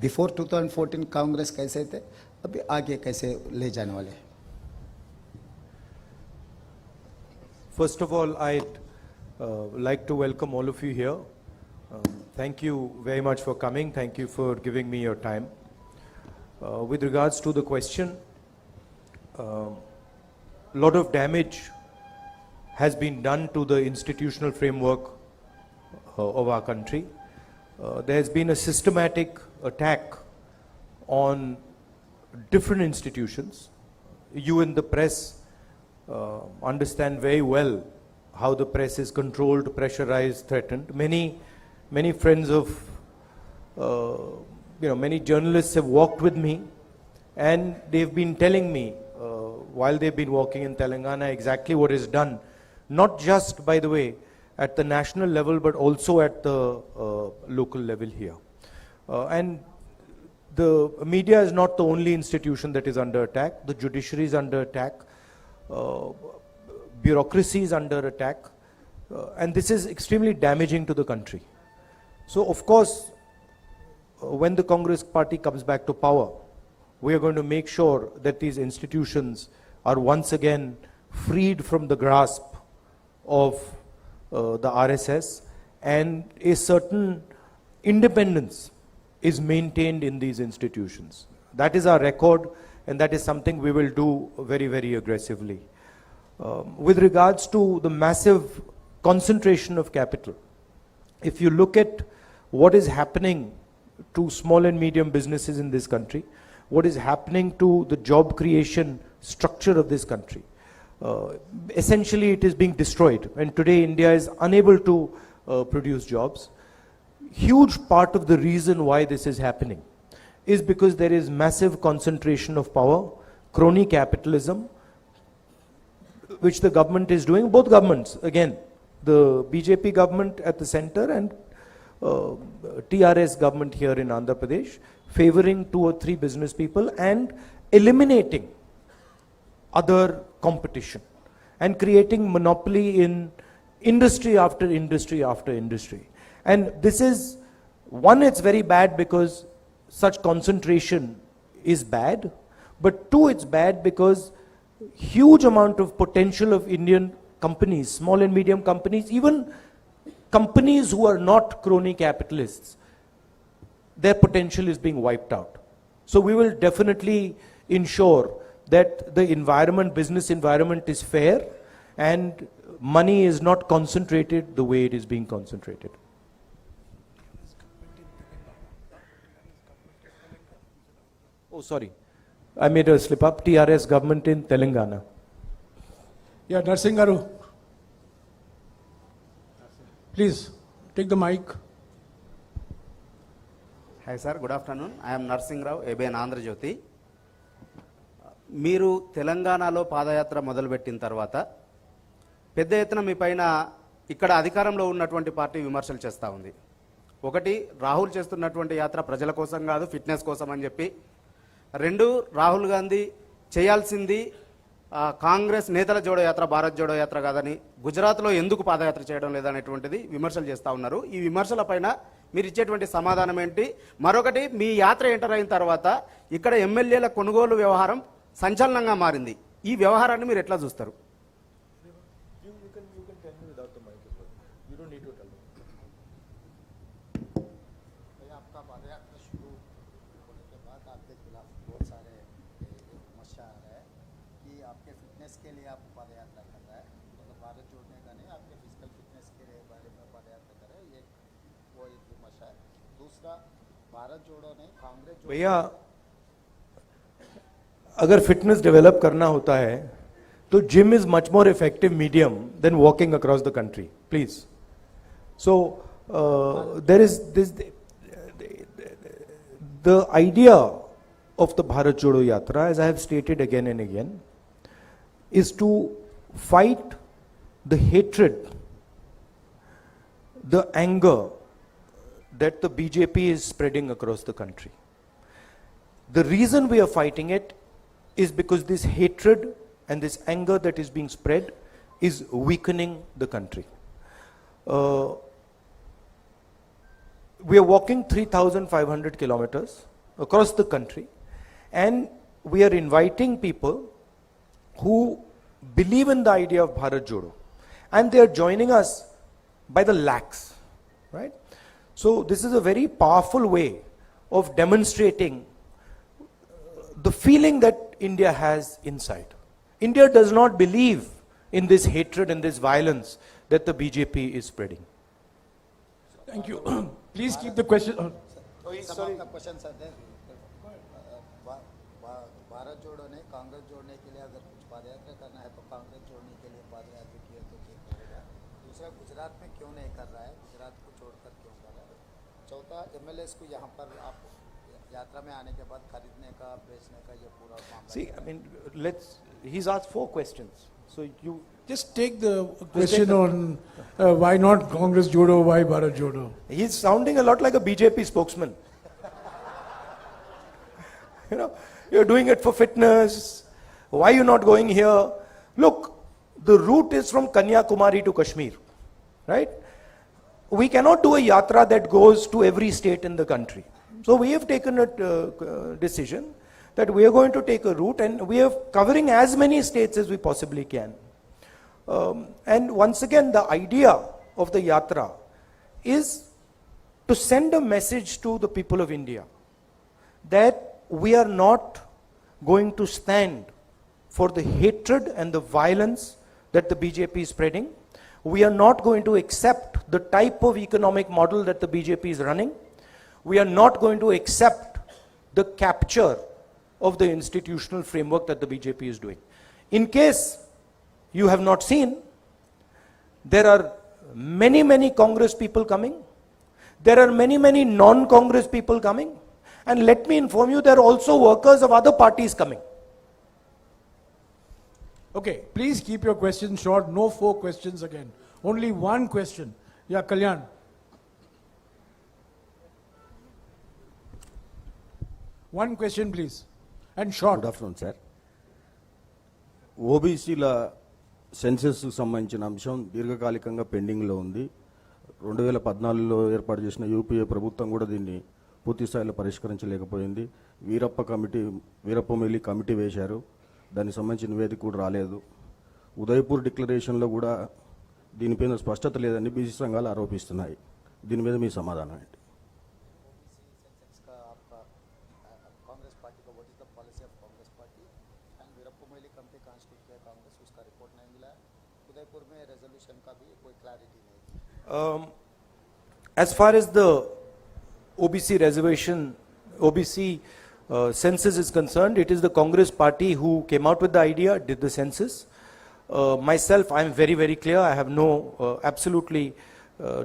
Before 2014 Congress कैसे थे, अभी आगे कैसे ले जाने वाले? First of all, I'd like to welcome all of you here. Thank you very much for coming. Thank you for giving me your time. With regards to the question, a lot of damage has been done to the institutional framework of our country. There has been a systematic attack on different institutions. You in the press understand very well how the press is controlled, pressurized, threatened. Many friends of, many journalists have walked with me, and they've been telling me while they've been walking in Telangana exactly what is done, not just, by the way, at the national level, but also at the local level here. And the media is not the only institution that is under attack. The judiciary is under attack. Bureaucracy is under attack. And this is extremely damaging to the country. So, of course, when the Congress party comes back to power, we are going to make sure that these institutions are once again freed from the grasp of the RSS, and a certain independence is maintained in these institutions. That is our record, and that is something we will do very, very aggressively. With regards to the massive concentration of capital, if you look at what is happening to small and medium businesses in this country, what is happening to the job creation structure of this country, essentially it is being destroyed, and today India is unable to produce jobs. Huge part of the reason why this is happening is because there is massive concentration of power, crony capitalism, which the government is doing, both governments, again, the BJP government at the center and TRS government here in Andhra Pradesh, favoring 2 or 3 business people and eliminating other competition and creating monopoly in industry after industry after industry. And this is, one, it's very bad because such concentration is bad, but 2, it's bad because huge amount of potential of Indian companies, small and medium companies, even companies who are not crony capitalists, their potential is being wiped out. So we will definitely ensure that the environment, business environment is fair and money is not concentrated the way it is being concentrated. Oh, sorry. I made a slip up. TRS government in Telangana. Yeah, Narsingh Garu. Please, take the mic. Hi sir, good afternoon. I am Narsingh Rao, ABN Andhra Jyoti. మీరు తెలంగాణలో పాదయాత్ర మొదలుపెట్టిన తర్వాత పెద్ద ఎత్తున మీ పైన ఇక్కడ అధికారంలో ఉన్నటువంటి పార్టీ విమర్శలు చేస్తూ ఉంది. ఒకటి, రాహుల్ చేస్తున్నటువంటి యాత్ర ప్రజల కోసం కాదు, ఫిట్నెస్ కోసం అని చెప్పి. 2, రాహుల్ గాంధీ చేయాల్సింది కాంగ్రెస్ నేతల జోడో యాత్ర, భారత్ జోడో యాత్ర కాదని, గుజరాత్లో ఎందుకు పాదయాత్ర చేయడం లేదనేటువంటిది విమర్శలు చేస్తూ ఉన్నారు. ఈ విమర్శల పైన మీరు ఇచ్చేటువంటి సమాధానం ఏంటి? మరొకటి, మీ యాత్ర ఎంటర్ అయిన తర్వాత ఇక్కడ ఎమ్మెల్యేల కొనుగోలు వ్యవహారం సంచలనంగా మారింది. ఈ వ్యవహారాన్ని మీరు ఎట్లా చూస్తారు? भैया, अगर फिटनेस डेवलप करना होता है तो gym is much more effective medium than walking across the country, please. So there is this, the idea of the Bharat Jodo Yatra, as I have stated again and again, is to fight the hatred, the anger that the BJP is spreading across the country. The reason we are fighting it is because this hatred and this anger that is being spread is weakening the country. we are walking 3,500 kilometers across the country, and we are inviting people who believe in the idea of Bharat Jodo, and they are joining us by the lakhs, right? So this is a very powerful way of demonstrating the feeling that India has inside. India does not believe in this hatred and this violence that the BJP is spreading. Thank you. Please keep the question. Some of the questions are there. Bharat जोड़ो ने कांग्रेस जोड़ने के लिए अगर कुछ पदयात्रा करना है तो कांग्रेस जोड़ने के लिए पदयात्रा किया तो क्या करेगा? दूसरा, गुजरात में क्यों नहीं कर रहा है? गुजरात को छोड़कर क्यों कर रहा है? चौथा, एमएलएस को यहाँ पर आप यात्रा में आने के बाद खरीदने का, बेचने का ये पूरा मामला। See, I mean, he's asked 4 questions. So you Just take the question on why not Congress Jodo, why Bharat Jodo. He's sounding a lot like a BJP spokesman. You know, you're doing it for fitness. Why are you not going here? Look, the route is from Kanyakumari to Kashmir, right? We cannot do a yatra that goes to every state in the country. So we have taken a decision that we are going to take a route, and we are covering as many states as we possibly can. And once again, the idea of the yatra is to send a message to the people of India that we are not going to stand for the hatred and the violence that the BJP is spreading. We are not going to accept the type of economic model that the BJP is running. We are not going to accept the capture of the institutional framework that the BJP is doing. In case you have not seen, there are many, many Congress people coming. There are many, many non-Congress people coming. And let me inform you, there are also workers of other parties coming. Okay, please keep your questions short. No 4 questions again. Only 1 question. Yeah, Kalyan. One question, please. And short. Good afternoon sir. ఓబీసీల సెన్సెస్కు సంబంధించిన అంశం దీర్ఘకాలికంగా పెండింగ్లో ఉంది. 2014లో ఏర్పాటు చేసిన UPA ప్రభుత్వం కూడా దీన్ని పూర్తి స్థాయిలో పరిష్కరించలేకపోయింది. వీరప్పమొయిలి కమిటీ వేశారు. దానికి సంబంధించిన నివేదిక కూడా రాలేదు. ఉదయపూర్ డిక్లరేషన్లో కూడా దీనిపైన స్పష్టత లేదని బీసీ సంఘాలు ఆరోపిస్తున్నాయి. దీని మీద మీ సమాధానం ఏంటి? As far as the OBC reservation, OBC census is concerned, it is the Congress party who came out with the idea, did the census. Myself, I am very, very clear. I have absolutely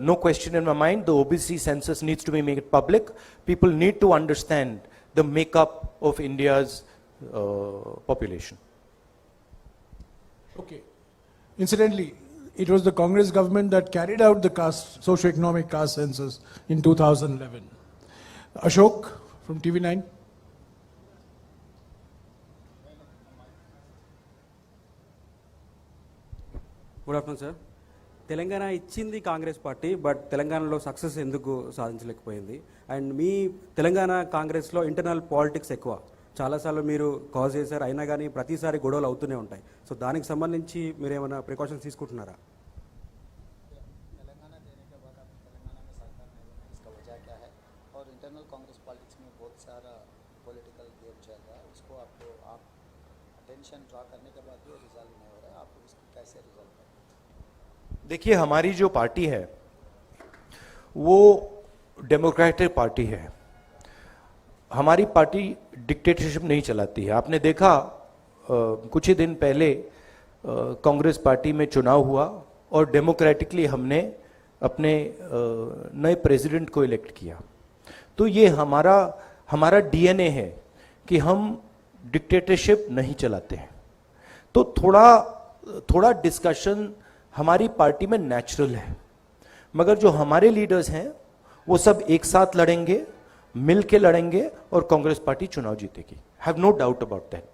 no question in my mind. The OBC census needs to be made public. People need to understand the makeup of India's population. Okay. Incidentally, it was the Congress government that carried out the socio-economic caste census in 2011. Ashok from TV9. Good afternoon sir. Telangana ఇచ్చింది Congress party, but తెలంగాణలో success ఎందుకు సాధించలేకపోయింది? And మీ తెలంగాణ కాంగ్రెస్లో internal politics ఎక్కువ, చాలాసార్లు మీరు cause చేశారు, అయినా కానీ ప్రతిసారి గొడవలు అవుతూనే ఉంటాయి. సో దానికి సంబంధించి మీరు ఏమైనా ప్రికాషన్స్ తీసుకుంటున్నారా? देखिए, हमारी जो पार्टी है वो डेमोक्रेटिक पार्टी है. हमारी पार्टी डिक्टेटरशिप नहीं चलाती है. आपने देखा कुछ ही दिन पहले कांग्रेस पार्टी में चुनाव हुआ और डेमोक्रेटिकली हमने अपने नए प्रेसिडेंट को इलेक्ट किया. तो ये हमारा डीएनए है कि हम डिक्टेटरशिप नहीं चलाते हैं. तो थोड़ा डिस्कशन हमारी पार्टी में नेचुरल है, मगर जो हमारे लीडर्स हैं वो सब एक साथ लड़ेंगे, मिल के लड़ेंगे और कांग्रेस पार्टी चुनाव जीतेगी. Have no doubt about that.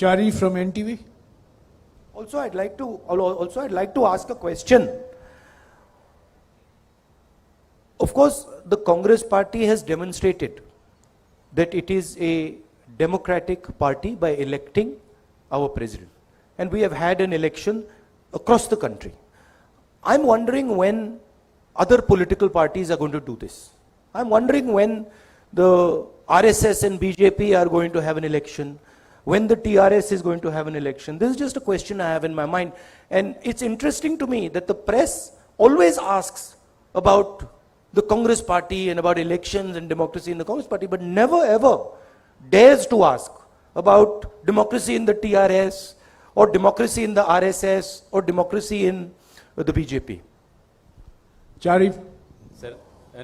Chari from NTV. Also I'd like to ask a question. of course, the Congress party has demonstrated that it is a democratic party by electing our president. And we have had an election across the country. I'm wondering when other political parties are going to do this. I'm wondering when the RSS and BJP are going to have an election, when the TRS is going to have an election. This is just a question I have in my mind. And it's interesting to me that the press always asks about the Congress party and about elections and democracy in the Congress party, but never ever dares to ask about democracy in the TRS or democracy in the RSS or democracy in the BJP. Chari, sir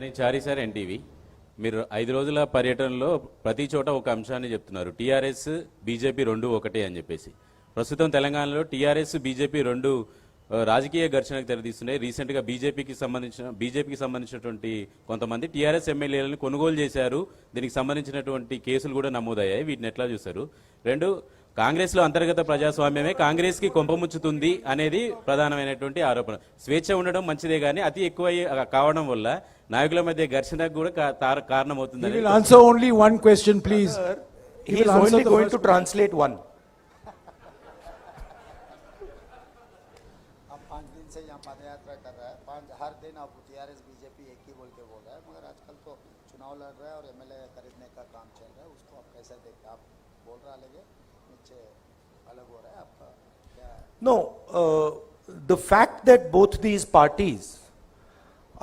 నేను చారీ sir NTV. మీరు 5 రోజుల పర్యటనలో ప్రతి చోట ఒక అంశాన్ని చెప్తున్నారు, TRS BJP రెండు ఒకటే అని చెప్పేసి. ప్రస్తుతం తెలంగాణలో టీఆర్ఎస్ బీజేపీ రెండు రాజకీయ ఘర్షణకు తెరదీస్తున్నాయి. రీసెంట్గా బీజేపీకి సంబంధించినటువంటి కొంతమంది టీఆర్ఎస్ ఎమ్మెల్యేలను కొనుగోలు చేశారు. దీనికి సంబంధించినటువంటి కేసులు కూడా నమోదయ్యాయి. వీటిని ఎట్లా చూస్తారు? రెండు, కాంగ్రెస్లో అంతర్గత ప్రజాస్వామ్యమే కాంగ్రెస్కి కొంపముచ్చుతుంది అనేది ప్రధానమైనటువంటి ఆరోపణ. స్వేచ్ఛ ఉండడం మంచిదే కానీ అతి ఎక్కువ కావడం వల్ల నాయకుల మధ్య ఘర్షణకు కూడా కారణమవుతుంది. he will answer only one question, please. He is only going to translate one. आप 5 दिन से यहाँ पद यात्रा कर रहा है, हर दिन आप टीआरएस बीजेपी एक ही बोल के बोल रहा है, मगर आजकल तो चुनाव लड़ रहा है और एमएलए खरीदने का काम चल रहा है, उसको आप कैसे देखते हैं? आप बोल रहा लगे नीचे अलग हो रहा है आपका क्या? No, the fact that both these parties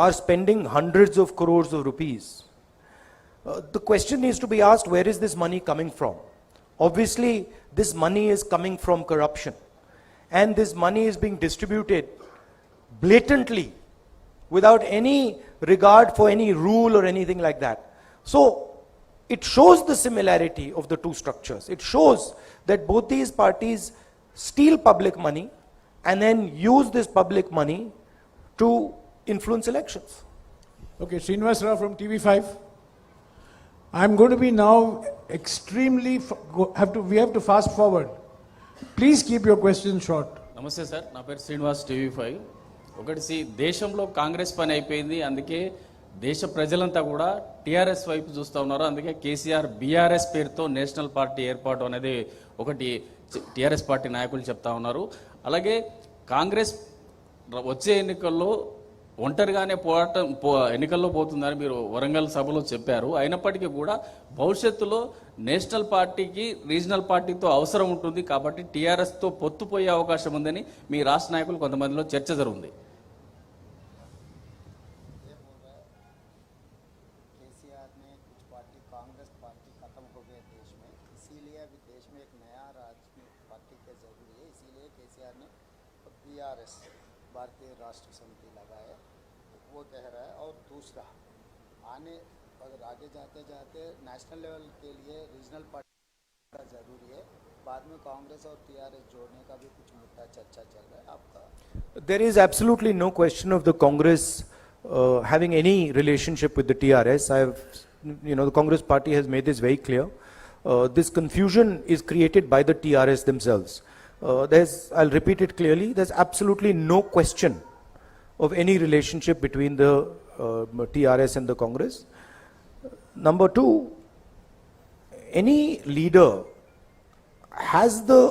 are spending hundreds of crores of rupees, the question needs to be asked, where is this money coming from? Obviously, this money is coming from corruption. And this money is being distributed blatantly without any regard for any rule or anything like that. So, it shows the similarity of the two structures. It shows that both these parties steal public money and then use this public money to influence elections. Okay, Srinivas Rao from TV5. I'm going to be now extremely, we have to fast forward. Please keep your questions short. నమస్తే sir, నా పేరు Srinivas, TV5. ఒకటి, దేశంలో కాంగ్రెస్ పని అయిపోయింది, అందుకే దేశ ప్రజలంతా కూడా టీఆర్ఎస్ వైపు చూస్తూ ఉన్నారు. అందుకే కేసీఆర్ బీఆర్ఎస్ పేరుతో నేషనల్ పార్టీ ఏర్పాటు అనేది ఒకటి టీఆర్ఎస్ పార్టీ నాయకులు చెప్తా ఉన్నారు. అలాగే కాంగ్రెస్ వచ్చే ఎన్నికల్లో ఒంటరిగానే ఎన్నికల్లో పోతుందని మీరు వరంగల్ సభలో చెప్పారు. అయినప్పటికీ కూడా భవిష్యత్తులో నేషనల్ పార్టీకి రీజనల్ పార్టీతో అవసరం ఉంటుంది, కాబట్టి టీఆర్ఎస్తో పొత్తుపోయే అవకాశం ఉందని మీ రాష్ట్ర నాయకులు కొంతమందిలో చర్చ జరుగుతుంది. केसीआर ने कुछ पार्टी कांग्रेस पार्टी खत्म हो गए देश में, इसीलिए अभी देश में एक नया राजनीतिक पार्टी की जरूरी है, इसीलिए केसीआर ने बीआरएस भारतीय राष्ट्र समिति लगाए, वो कह रहा है. और दूसरा, आने अगर आगे जाते जाते नेशनल लेवल के लिए रीजनल पार्टी का जरूरी है, बाद में कांग्रेस और टीआरएस जोड़ने का भी कुछ मुद्दा चर्चा चल रहा है आपका? There is absolutely no question of the Congress having any relationship with the TRS. The Congress party has made this very clear. This confusion is created by the TRS themselves. I'll repeat it clearly, there's absolutely no question of any relationship between the TRS and the Congress. Number two, any leader has the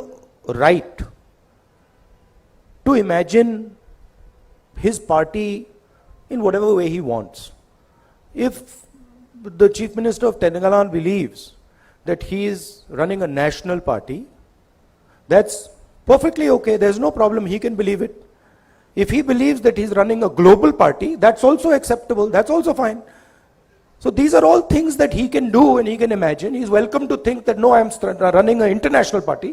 right to imagine his party in whatever way he wants. If the Chief Minister of Telangana believes that he is running a national party, that's perfectly okay, there's no problem, he can believe it. If he believes that he's running a global party, that's also acceptable, that's also fine. So these are all things that he can do and he can imagine. He's welcome to think that no, I'm running an international party,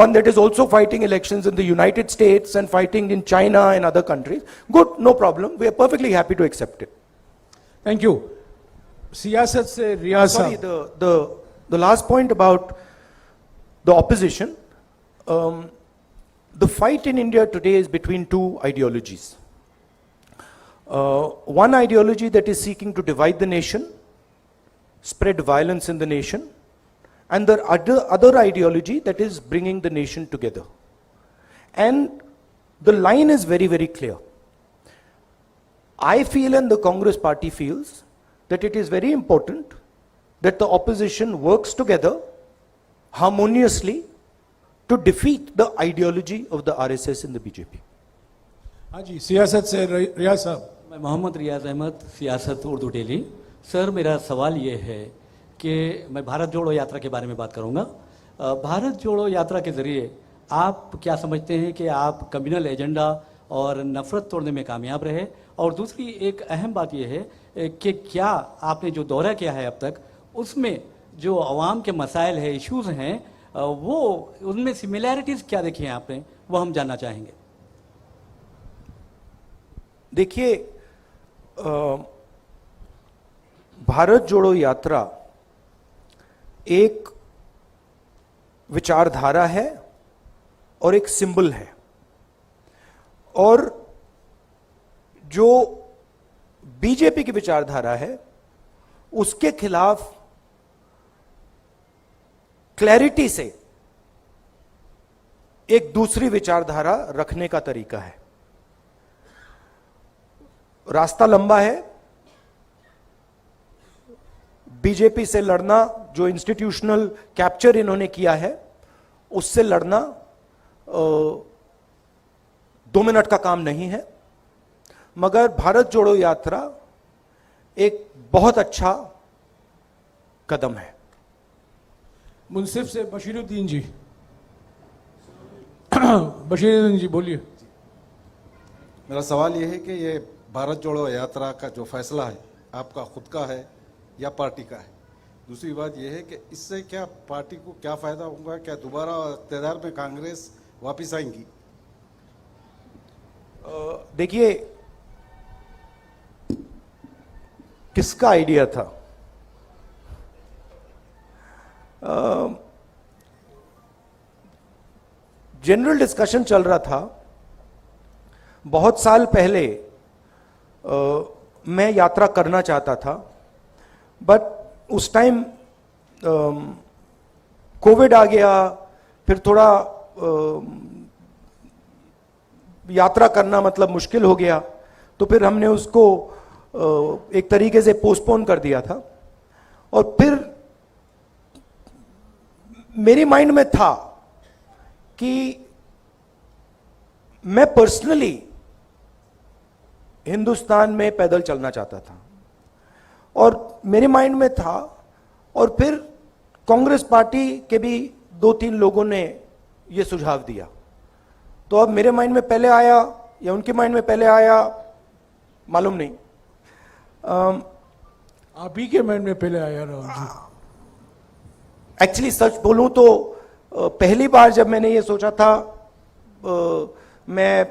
one that is also fighting elections in the United States and fighting in China and other countries. Good, no problem, we are perfectly happy to accept it. Thank you. Siyasat se riyasa. Sorry, the last point about the opposition. The fight in India today is between two ideologies. One ideology that is seeking to divide the nation, spread violence in the nation, and the other ideology that is bringing the nation together. And the line is very, very clear. I feel and the Congress party feels that it is very important that the opposition works together harmoniously to defeat the ideology of the RSS and the BJP. हाँ जी, सियासत से रियाज साहब। मैं मोहम्मद रियाज अहमद, सियासत Urdu daily. Sir, मेरा सवाल ये है कि मैं भारत जोड़ो यात्रा के बारे में बात करूंगा। भारत जोड़ो यात्रा के ज़रिए आप क्या समझते हैं कि आप कम्युनल एजेंडा और नफ़रत तोड़ने में कामयाब रहे? और दूसरी एक अहम बात यह है कि क्या आपने जो दौरा किया है अब तक, उसमें जो अवाम के मसाइल है, इश्यूज़ हैं, वो उनमें सिमिलैरिटीज़ क्या देखी हैं आपने, वो हम जानना चाहेंगे। देखिए, भारत जोड़ो यात्रा एक विचारधारा है और एक सिंबल है, और जो बीजेपी की विचारधारा है उसके खिलाफ क्लैरिटी से एक दूसरी विचारधारा रखने का तरीका है। रास्ता लंबा है। बीजेपी से लड़ना, जो इंस्टीट्यूशनल कैप्चर इन्होंने किया है, उससे लड़ना 2 मिनट का काम नहीं है। मगर भारत जोड़ो यात्रा एक बहुत अच्छा कदम है। मुंसिफ से बशीरुद्दीन जी। बशीरुद्दीन जी बोलिए। मेरा सवाल यह है कि ये भारत जोड़ो यात्रा का जो फैसला है, आपका खुद का है या पार्टी का है? दूसरी बात यह है कि इससे क्या पार्टी को क्या फायदा होगा? क्या दोबारा इक़्तिदार में कांग्रेस वापस आएंगी? देखिए, किसका आइडिया था? जनरल डिस्कशन चल रहा था। बहुत साल पहले मैं यात्रा करना चाहता था, बट उस टाइम कोविड आ गया, फिर थोड़ा यात्रा करना मतलब मुश्किल हो गया, तो फिर हमने उसको एक तरीके से पोस्टपोन कर दिया था। और फिर मेरे माइंड में था कि मैं पर्सनली हिंदुस्तान में पैदल चलना चाहता था, और मेरे माइंड में था, और फिर कांग्रेस पार्टी के भी 2-3 लोगों ने यह सुझाव दिया। तो अब मेरे माइंड में पहले आया या उनके माइंड में पहले आया, मालूम नहीं। आप ही के माइंड में पहले आया राहुल जी। एक्चुअली सच बोलूं तो पहली बार जब मैंने ये सोचा था, मैं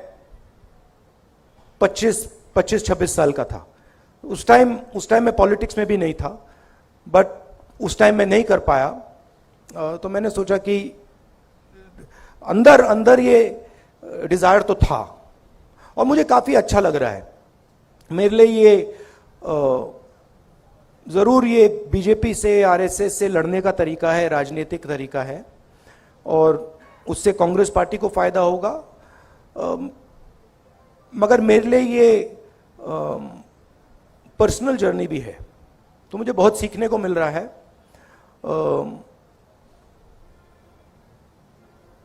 25-26 साल का था। उस टाइम मैं पॉलिटिक्स में भी नहीं था, बट उस टाइम मैं नहीं कर पाया। तो मैंने सोचा कि अंदर ये डिजायर तो था, और मुझे काफी अच्छा लग रहा है। मेरे लिए ये जरूर ये बीजेपी से, आरएसएस से लड़ने का तरीका है, राजनीतिक तरीका है, और उससे कांग्रेस पार्टी को फायदा होगा। मगर मेरे लिए ये पर्सनल जर्नी भी है, तो मुझे बहुत सीखने को मिल रहा है।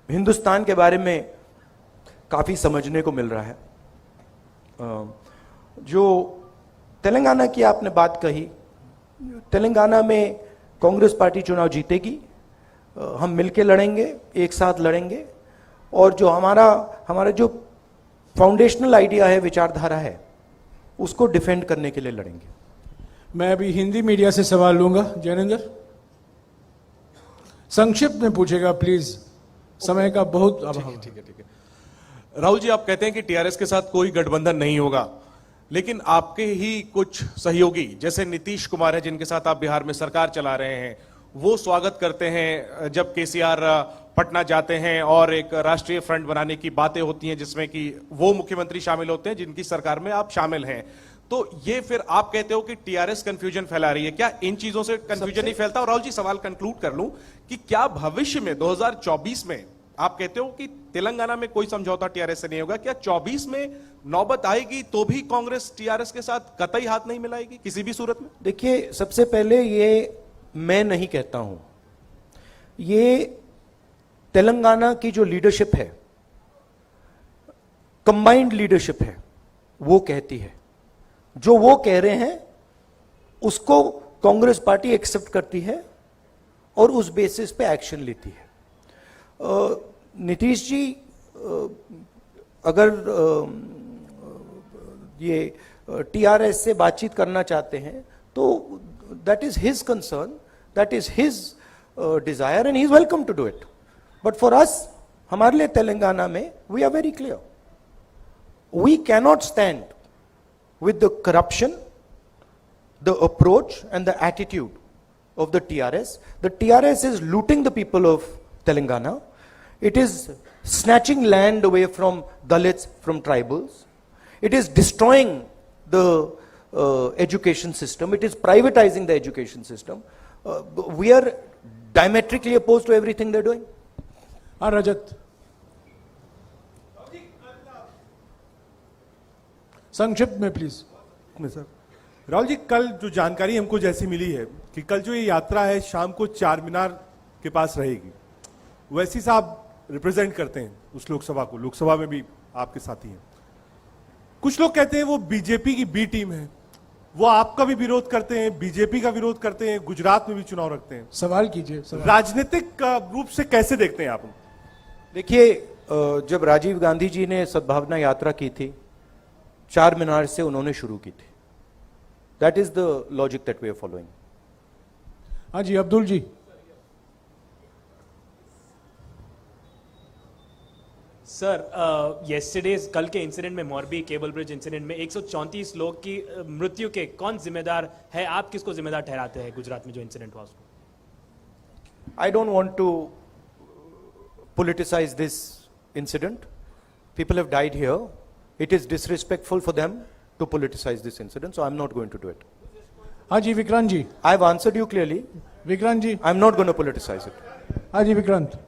हिंदुस्तान के बारे में काफी समझने को मिल रहा है। जो तेलंगाना की आपने बात कही, तेलंगाना में कांग्रेस पार्टी चुनाव जीतेगी। हम मिलके लड़ेंगे, एक साथ लड़ेंगे, और जो हमारा जो फाउंडेशनल आइडिया है, विचारधारा है, उसको डिफेंड करने के लिए लड़ेंगे। मैं अभी हिंदी मीडिया से सवाल लूंगा। जैनेंद्र, संक्षिप्त में पूछेगा प्लीज, समय का बहुत अभाव है। ठीक है। राहुल जी, आप कहते हैं कि टीआरएस के साथ कोई गठबंधन नहीं होगा, लेकिन आपके ही कुछ सहयोगी जैसे नीतीश कुमार है, जिनके साथ आप बिहार में सरकार चला रहे हैं, वो स्वागत करते हैं जब केसीआर पटना जाते हैं और एक राष्ट्रीय फ्रंट बनाने की बातें होती हैं, जिसमें कि वो मुख्यमंत्री शामिल होते हैं जिनकी सरकार में आप शामिल हैं। तो ये फिर आप कहते हो कि टीआरएस कंफ्यूजन फैला रही है। क्या इन चीजों से कंफ्यूजन नहीं फैलता? और राहुल जी, सवाल कंक्लूड कर लूं कि क्या भविष्य में 2024 में आप कहते हो कि तेलंगाना में कोई समझौता टीआरएस से नहीं होगा, क्या 24 में नौबत आएगी तो भी कांग्रेस टीआरएस के साथ कतई हाथ नहीं मिलाएगी किसी भी सूरत में? देखिए, सबसे पहले ये मैं नहीं कहता हूं, ये तेलंगाना की जो लीडरशिप है, कंबाइंड लीडरशिप है, वो कहती है। जो वो कह रहे हैं उसको कांग्रेस पार्टी एक्सेप्ट करती है और उस बेसिस पे एक्शन लेती है। नीतीश जी अगर ये टीआरएस से बातचीत करना चाहते हैं तो that is his concern, that is his desire and he is welcome to do it. But for us, हमारे लिए तेलंगाना में we are very clear, we cannot stand with the corruption, the approach and the attitude of the TRS. The TRS is looting the people of Telangana. It is snatching land away from Dalits, from tribals. It is destroying the education system. It is privatizing the education system. We are diametrically opposed to everything they're doing. Rajat. संक्षिप्त में please. Sir, Rahul ji, कल जो जानकारी हमको जैसी मिली है कि कल जो ये यात्रा है शाम को चार मीनार के पास रहेगी, वैसी साहब रिप्रेजेंट करते हैं उस लोकसभा को, लोकसभा में भी आपके साथी हैं। कुछ लोग कहते हैं वो बीजेपी की बी टीम है, वो आपका भी विरोध करते हैं, बीजेपी का विरोध करते हैं, गुजरात में भी चुनाव रखते हैं। सवाल कीजिए। राजनीतिक रूप से कैसे देखते हैं आप? देखिए, जब राजीव गांधी जी ने सद्भावना यात्रा की थी, चार मीनार से उन्होंने शुरू की थी। That is the logic that we are following. हाँ जी, अब्दुल जी। सर, येस्टरडेज कल के इंसिडेंट में, मोरबी केबल ब्रिज इंसिडेंट में 134 लोग की मृत्यु के कौन जिम्मेदार है? आप किसको जिम्मेदार ठहराते हैं गुजरात में जो इंसिडेंट हुआ उसको? I don't want to politicize this incident. People have died here. It is disrespectful for them to politicize this incident, so I'm not going to do it. Haji Vikrant ji. I've answered you clearly. Vikrant ji. I'm not going to politicize it. Haji Vikrant.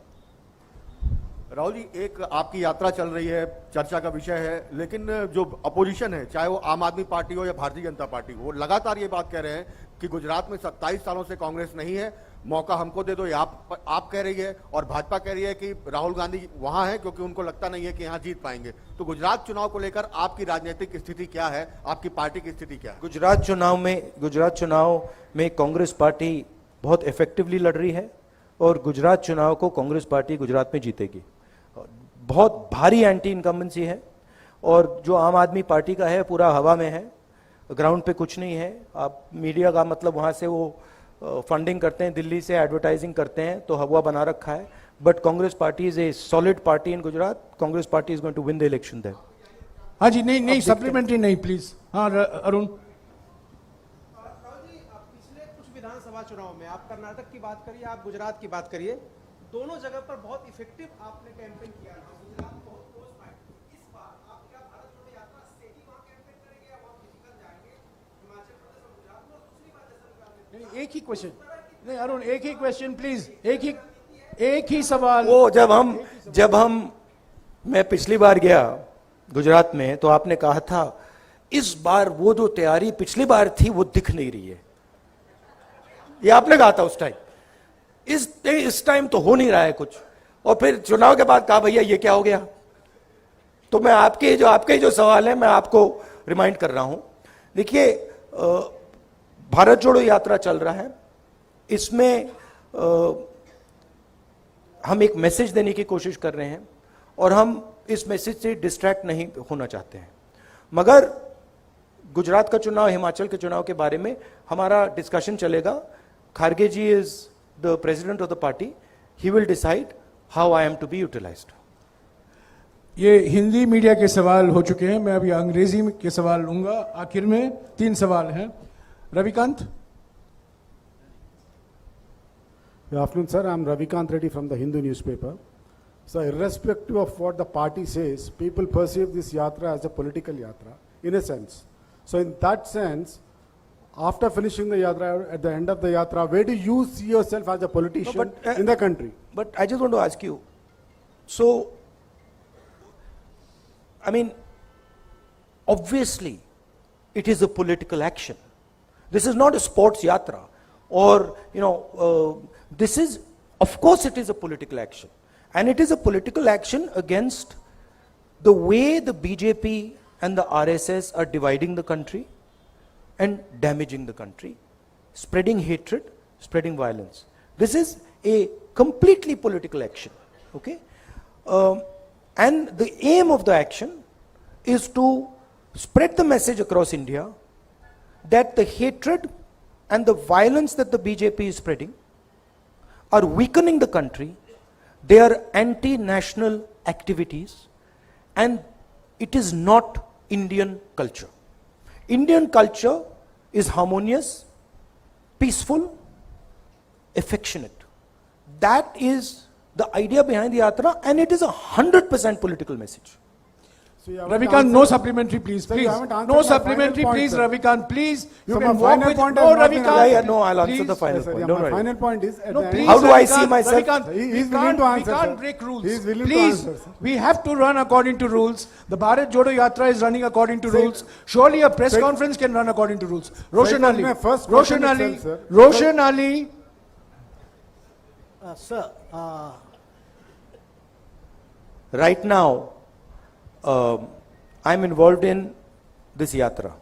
Rahul ji, एक आपकी यात्रा चल रही है, चर्चा का विषय है, लेकिन जो अपोजिशन है, चाहे वो आम आदमी पार्टी हो या भारतीय जनता पार्टी हो, वो लगातार ये बात कह रहे हैं कि गुजरात में 27 सालों से कांग्रेस नहीं है, मौका हमको दे दो। ये आप कह रही है और भाजपा कह रही है कि राहुल गांधी वहां है क्योंकि उनको लगता नहीं है कि यहां जीत पाएंगे। तो गुजरात चुनाव को लेकर आपकी राजनीतिक स्थिति क्या है, आपकी पार्टी की स्थिति क्या है? गुजरात चुनाव में कांग्रेस पार्टी बहुत इफेक्टिवली लड़ रही है और गुजरात चुनाव को कांग्रेस पार्टी गुजरात में जीतेगी। बहुत भारी एंटी इनकम्बेंसी है और जो आम आदमी पार्टी का है पूरा हवा में है, ग्राउंड पे कुछ नहीं है। आप मीडिया का मतलब वहां से वो फंडिंग करते हैं, दिल्ली से एडवर्टाइजिंग करते हैं, तो हवा बना रखा है। But Congress party is a solid party in Gujarat. Congress party is going to win the election there. हाँ जी, नहीं सप्लीमेंट्री नहीं प्लीज। हाँ अरुण। पिछले कुछ विधानसभा चुनाव में आप कर्नाटक की बात करिए, आप गुजरात की बात करिए, दोनों जगह पर बहुत इफेक्टिव आपने कैंपेन किया था। गुजरात बहुत क्लोज फाइट। इस बार आप क्या भारत जोड़ो यात्रा से ही वहां कैंपेन करेंगे या वहां फिजिकल जाएंगे हिमाचल प्रदेश और गुजरात में? और दूसरी बात, जैसा नहीं, एक ही क्वेश्चन। नहीं अरुण, एक ही क्वेश्चन प्लीज, एक ही सवाल। वो जब हम मैं पिछली बार गया गुजरात में तो आपने कहा था इस बार वो जो तैयारी पिछली बार थी वो दिख नहीं रही है, ये आपने कहा था उस टाइम। इस टाइम तो हो नहीं रहा है कुछ, और फिर चुनाव के बाद कहा भैया ये क्या हो गया। तो मैं आपके जो सवाल है मैं आपको रिमाइंड कर रहा हूं। देखिए, भारत जोड़ो यात्रा चल रहा है, इसमें हम एक मैसेज देने की कोशिश कर रहे हैं और हम इस मैसेज से डिस्ट्रैक्ट नहीं होना चाहते हैं। मगर गुजरात का चुनाव, हिमाचल के चुनाव के बारे में हमारा डिस्कशन चलेगा। खारगे जी is the president of the party, he will decide how I am to be utilized. ये हिंदी मीडिया के सवाल हो चुके हैं, मैं अभी अंग्रेजी के सवाल लूंगा। आखिर में 3 सवाल हैं। Ravikant. Good afternoon, sir. I'm Ravikant Reddy from the Hindu newspaper. So, irrespective of what the party says, people perceive this yatra as a political yatra, in a sense. So, in that sense, after finishing the yatra, at the end of the yatra, where do you see yourself as a politician in the country? But I just want to ask you, So, I mean, obviously, it is a political action. This is not a sports yatra, or, this is, of course it is a political action. And it is a political action against the way the BJP and the RSS are dividing the country and damaging the country, spreading hatred, spreading violence. This is a completely political action, okay? And the aim of the action is to spread the message across India that the hatred and the violence that the BJP is spreading are weakening the country. They are anti-national activities, and it is not Indian culture. Indian culture is harmonious, peaceful, affectionate. That is the idea behind the yatra, and it is 100% political message. So you haven't Ravikant, no answered- supplementary, please. Sir, you Please. haven't answered No my supplementary, final point, please, sir. Ravikant. Please. You So can my walk final with. point No, has not been Ravikant. Yeah, no, I'll answer Please. the final Yes, sir, point. yeah, Don't my worry. final point is, at No, the please, end- How do I Ravikant, see myself? Ravikant, He's we willing to can't- answer, We can't sir. break rules. He's willing to Please, answer, sir. we have to run according to rules. The Bharat Jodo Yatra is running according to Sir, rules. Surely a press sir, conference can run according to rules. Roshan it was Ali. my first Roshan question Ali. itself, sir. Roshan Ali. Sir, Right now, I'm involved in this yatra.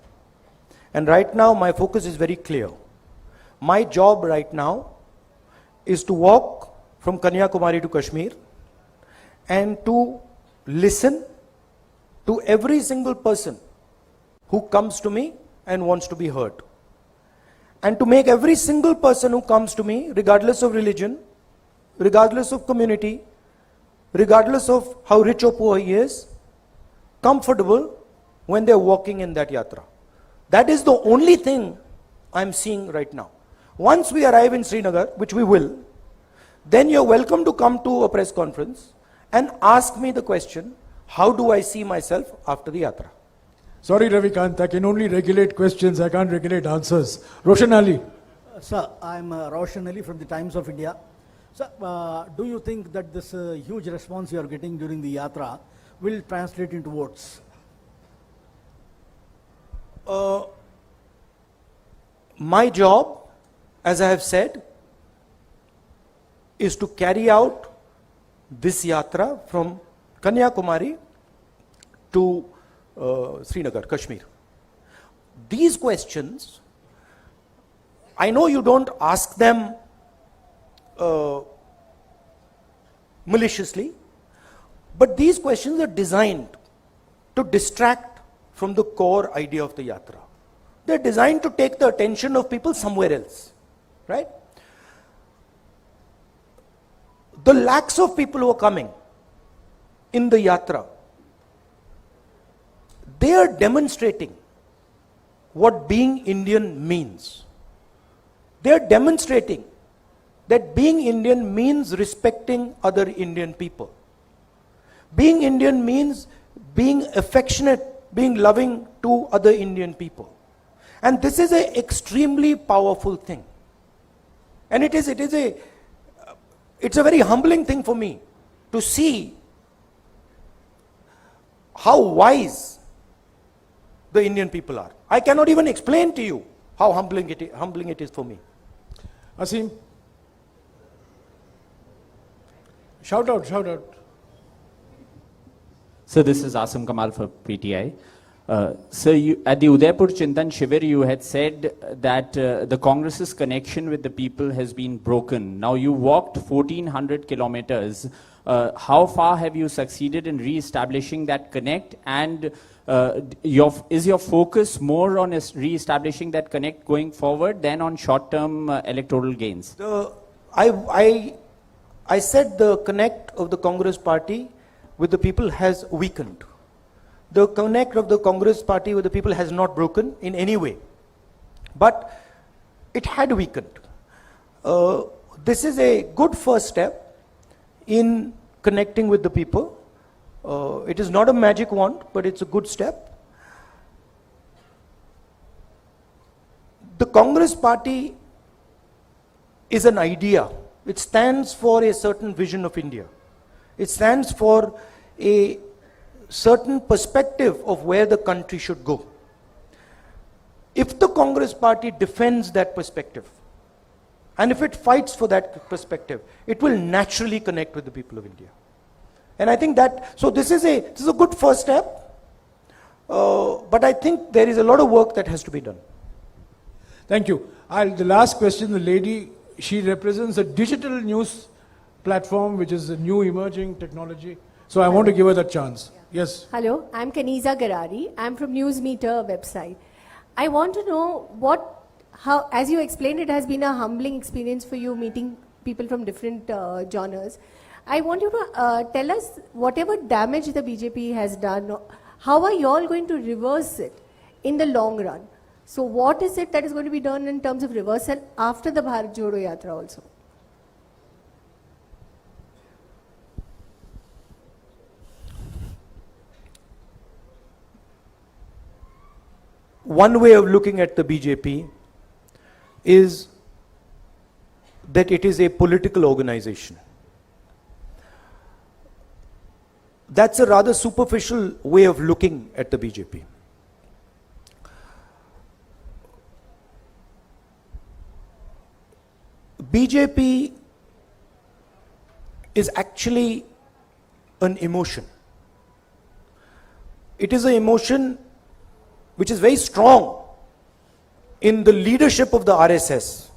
And right now, my focus is very clear. My job right now is to walk from Kanyakumari to Kashmir and to listen to every single person who comes to me and wants to be heard. And to make every single person who comes to me, regardless of religion, regardless of community, regardless of how rich or poor he is, comfortable when they're walking in that yatra. That is the only thing I'm seeing right now. Once we arrive in Srinagar, which we will, then you're welcome to come to a press conference and ask me the question, how do I see myself after the yatra? Sorry, Ravikant, I can only regulate questions. I can't regulate answers. Roshan Ali. sir, I'm Roshan Ali from the Times of India. Sir, do you think that this huge response you are getting during the yatra will translate into votes? My job, as I have said, is to carry out this yatra from Kanyakumari to Srinagar, Kashmir. These questions, I know you don't ask them maliciously, but these questions are designed to distract from the core idea of the yatra. They're designed to take the attention of people somewhere else, right? The lakhs of people who are coming in the yatra, they are demonstrating what being Indian means. They are demonstrating that being Indian means respecting other Indian people. Being Indian means being affectionate, being loving to other Indian people. And this is an extremely powerful thing. And it's a very humbling thing for me to see how wise the Indian people are. I cannot even explain to you how humbling it is for me. Asim. Shout out, shout out. So this is Asim Kamal for PTI. So you, at the Udaipur Chintan Shivir, you had said that the Congress's connection with the people has been broken. Now you walked 1400 kilometers. How far have you succeeded in re-establishing that connect? And is your focus more on re-establishing that connect going forward than on short-term electoral gains? I said the connect of the Congress party with the people has weakened. The connect of the Congress party with the people has not broken in any way. But it had weakened. This is a good first step in connecting with the people. It is not a magic wand, but it's a good step. The Congress party is an idea. It stands for a certain vision of India. It stands for a certain perspective of where the country should go. If the Congress party defends that perspective, and if it fights for that perspective, it will naturally connect with the people of India. And I think that, so this is a good first step, but I think there is a lot of work that has to be done. Thank you. The last question, the lady, she represents a digital news platform, which is a new emerging technology. So I want to give her that chance. Yes. Hello, I'm Kaniza Garari. I'm from Newsmeter website. I want to know how, as you explained, it has been a humbling experience for you meeting people from different genres. I want you to tell us whatever damage the BJP has done, how are you all going to reverse it in the long run? So what is it that is going to be done in terms of reversal after the Bhart Jodo Yatra also? One way of looking at the BJP is that it is a political organization. That's a rather superficial way of looking at the BJP. BJP is actually an emotion. It is an emotion which is very strong in the leadership of the RSS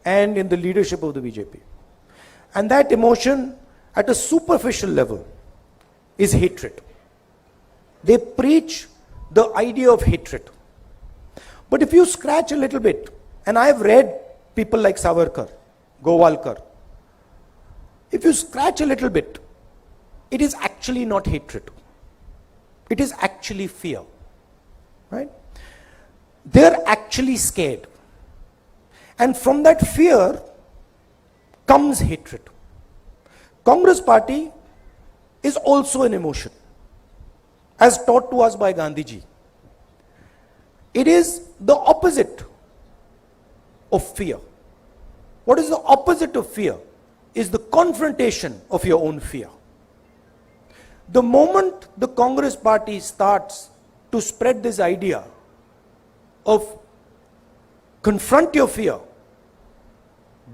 and in the leadership of the BJP. And that emotion at a superficial level is hatred. They preach the idea of hatred. But if you scratch a little bit, and I have read people like Savarkar, Gowalkar, if you scratch a little bit, it is actually not hatred. It is actually fear. Right? They're actually scared. And from that fear comes hatred. Congress party is also an emotion, as taught to us by Gandhiji. It is the opposite of fear. What is the opposite of fear? Is the confrontation of your own fear. The moment the Congress party starts to spread this idea of confront your fear,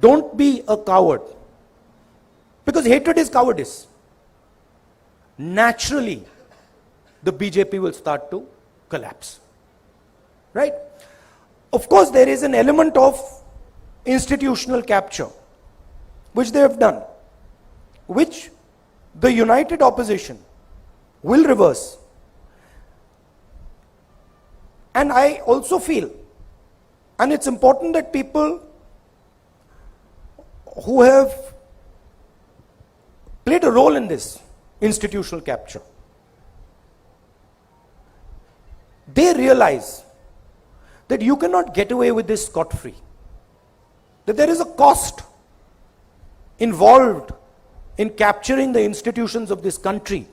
don't be a coward, because hatred is cowardice, naturally the BJP will start to collapse. Right? Of course, there is an element of institutional capture, which they have done, which the united opposition will reverse. And I also feel, and it's important that people who have played a role in this institutional capture, they realize that you cannot get away with this scot-free. That there is a cost involved in capturing the institutions of this country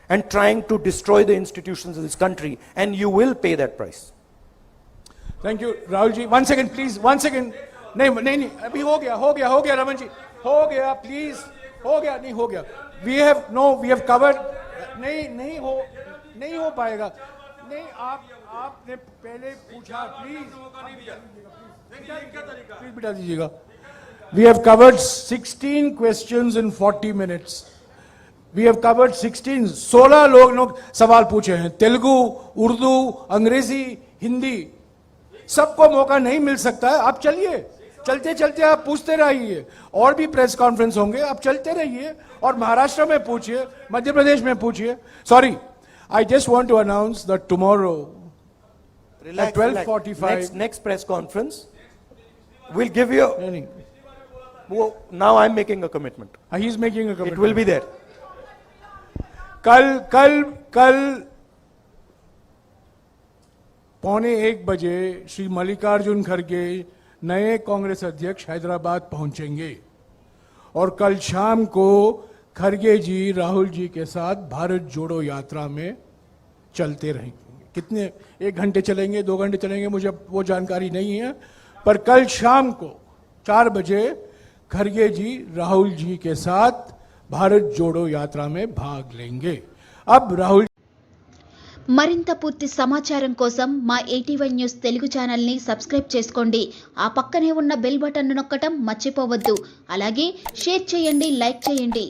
and trying to destroy the institutions of this country, and you will pay that price. Thank you, Rahul ji. 1 second, please. 1 second. नहीं, अभी हो गया, रमन जी. हो गया, please. हो गया. We have covered. नहीं हो पाएगा. नहीं, आपने पहले पूछा, please बिठा दीजिएगा. We have covered 16 questions in 40 minutes. We have covered 16 लोग सवाल पूछे हैं. तेलुगु, उर्दू, अंग्रेजी, हिंदी, सबको मौका नहीं मिल सकता है. आप चलिए, चलते आप पूछते रहिए. और भी प्रेस कॉन्फ्रेंस होंगे, आप चलते रहिए और महाराष्ट्र में पूछिए, मध्य प्रदेश में पूछिए. Sorry, I just want to announce that tomorrow at 12:45 next press conference we'll give you. Now I'm making a commitment. He's making a commitment. It will be there. कल 12:45 बजे श्री मल्लिकार्जुन खड़गे नए कांग्रेस अध्यक्ष हैदराबाद पहुंचेंगे और कल शाम को खड़गे जी राहुल जी के साथ भारत जोड़ो यात्रा में चलते रहेंगे. कितने, 1 घंटे चलेंगे, 2 घंटे चलेंगे, मुझे वो जानकारी नहीं है, पर कल शाम को 4 बजे खड़गे जी राहुल जी के साथ भारत जोड़ो यात्रा में भाग लेंगे। अब राहुल మరింత పూర్తి సమాచారం కోసం మా 81 న్యూస్ తెలుగు ఛానల్ని సబ్స్క్రైబ్ చేసుకోండి. ఆ పక్కనే ఉన్న బెల్ బటన్ను నొక్కటం మర్చిపోవద్దు. అలాగే షేర్ చేయండి, లైక్ చేయండి.